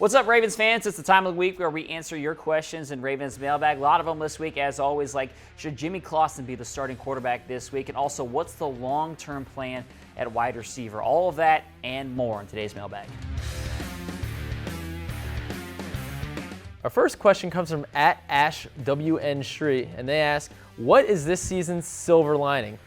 What's up, Ravens fans? It's the time of the week where we answer your questions in Ravens Mailbag. A lot of them this week, as always, like should Jimmy Clausen be the starting quarterback this week? And also, what's the long-term plan at wide receiver? All of that and more in today's Mailbag. Our first question comes from @AshWN and they ask, what is this season's silver lining?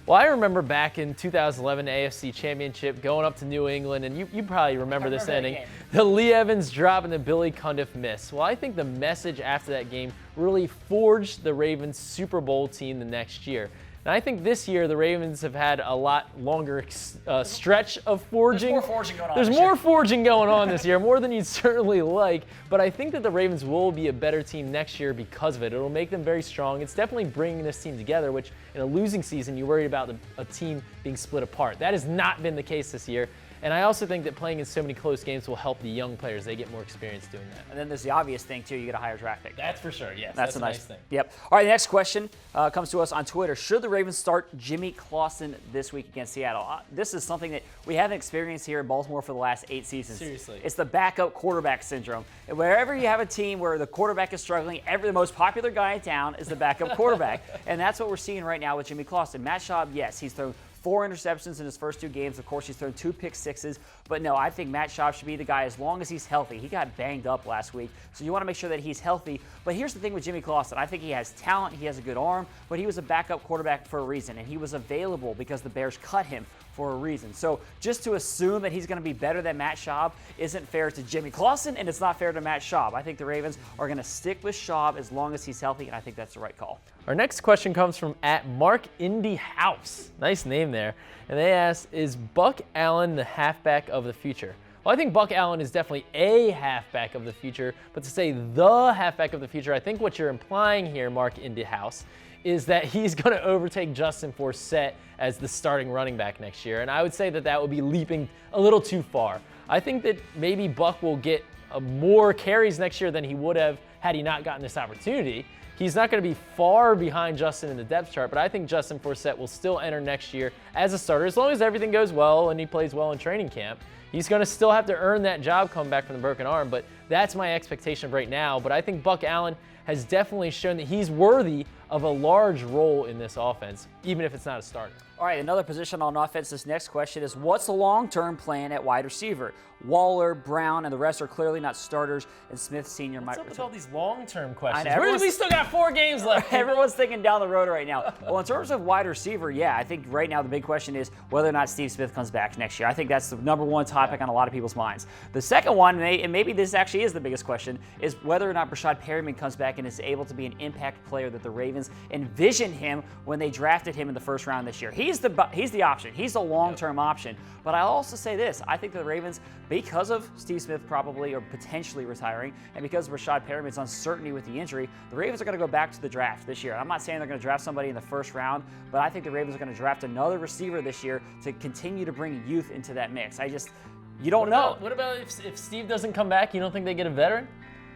Well, I remember back in 2011 AFC Championship going up to New England, and you probably remember this ending. The Lee Evans drop and the Billy Cundiff miss. Well, I think the message after that game really forged the Ravens Super Bowl team the next year. And I think this year the Ravens have had a lot longer stretch of forging. There's more forging going on. There's more forging going on this year, more than you'd certainly like. But I think that the Ravens will be a better team next year because of it. It'll make them very strong. It's definitely bringing this team together, which in a losing season, you worried about a team being split apart. That has not been the case this year. And I also think that playing in so many close games will help the young players. They get more experience doing that. And then there's the obvious thing, too. You get a higher draft pick. That's for sure, yes. That's a nice thing. Yep. All right, the next question comes to us on Twitter. Should the Ravens start Jimmy Clausen this week against Seattle? This is something that we haven't experienced here in Baltimore for the last 8 seasons. Seriously. It's the backup quarterback syndrome. And wherever you have a team where the quarterback is struggling, the most popular guy in town is the backup quarterback. And that's what we're seeing right now with Jimmy Clausen. Matt Schaub, yes, he's thrown 4 interceptions in his first 2 games. Of course, he's thrown 2 pick sixes. But no, I think Matt Schaub should be the guy as long as he's healthy. He got banged up last week, so you want to make sure that he's healthy. But here's the thing with Jimmy Clausen. I think he has talent. He has a good arm, but he was a backup quarterback for a reason, and he was available because the Bears cut him for a reason. So just to assume that he's going to be better than Matt Schaub isn't fair to Jimmy Clausen, and it's not fair to Matt Schaub. I think the Ravens are going to stick with Schaub as long as he's healthy, and I think that's the right call. Our next question comes from @MarkIndyHouse. Nice name there. And they ask, is Buck Allen the halfback of the future? Well, I think Buck Allen is definitely a halfback of the future, but to say the halfback of the future, I think what you're implying here, MarkIndyHouse, is that he's going to overtake Justin Forsett as the starting running back next year. And I would say that that would be leaping a little too far. I think that maybe Buck will get more carries next year than he would have had he not gotten this opportunity. He's not going to be far behind Justin in the depth chart, but I think Justin Forsett will still enter next year as a starter. As long as everything goes well and he plays well in training camp, he's going to still have to earn that job coming back from the broken arm, but that's my expectation right now. But I think Buck Allen has definitely shown that he's worthy of a large role in this offense, even if it's not a starter. All right, another position on offense. This next question is, what's the long-term plan at wide receiver? Waller, Brown, and the rest are clearly not starters, and Smith Sr. might return. What's up with all these long-term questions? We still got 4 games left. Everyone's thinking down the road right now. Well, in terms of wide receiver, yeah, I think right now the big question is whether or not Steve Smith comes back next year. I think that's the number one topic on a lot of people's minds. The second one, and maybe this actually is the biggest question, is whether or not Brashad Perryman comes back and is able to be an impact player that the Ravens envisioned him when they drafted him in the first round this year. He's the option. He's the long-term option. But I'll also say this. I think the Ravens, because of Steve Smith probably or potentially retiring, and because of Brashad Perryman's uncertainty with the injury, the Ravens are going to go back to the draft this year. I'm not saying they're going to draft somebody in the first round, but I think the Ravens are going to draft another receiver this year to continue to bring youth into that mix. You don't know. What about if Steve doesn't come back, you don't think they get a veteran?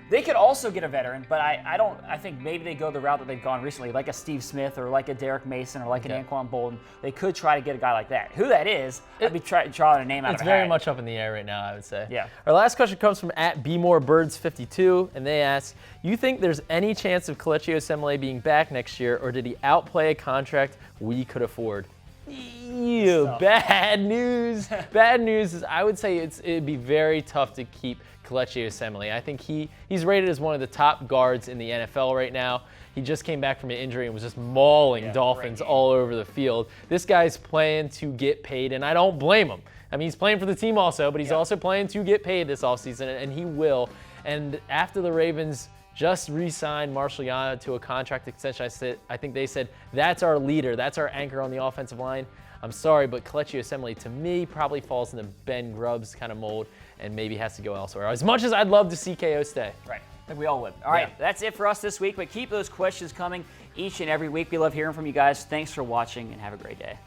They could also get a veteran, but I think maybe they go the route that they've gone recently, like a Steve Smith or like a Derek Mason or like an Anquan Bolden. They could try to get a guy like that. Who that is, I'd be drawing a name out of a hat. It's very much up in the air right now, I would say. Yeah. Our last question comes from @BeMoreBirds52, and they ask, you think there's any chance of Kelechi Osemele being back next year, or did he outplay a contract we could afford? Bad news. Bad news is I would say it'd be very tough to keep Kelechi Osemele. I think he's rated as one of the top guards in the NFL right now. He just came back from an injury and was just mauling Dolphins all over the field. This guy's playing to get paid, and I don't blame him. I mean, he's playing for the team also, but he's also playing to get paid this offseason, and he will. And after the Ravens just re-signed Marshall Yanda to a contract extension, I think they said, that's our leader, that's our anchor on the offensive line. I'm sorry, but Kelechi Osemele, to me, probably falls in the Ben Grubbs kind of mold and maybe has to go elsewhere. As much as I'd love to see KO stay. Right. I think we all would. All right, that's it for us this week, but keep those questions coming each and every week. We love hearing from you guys. Thanks for watching, and have a great day.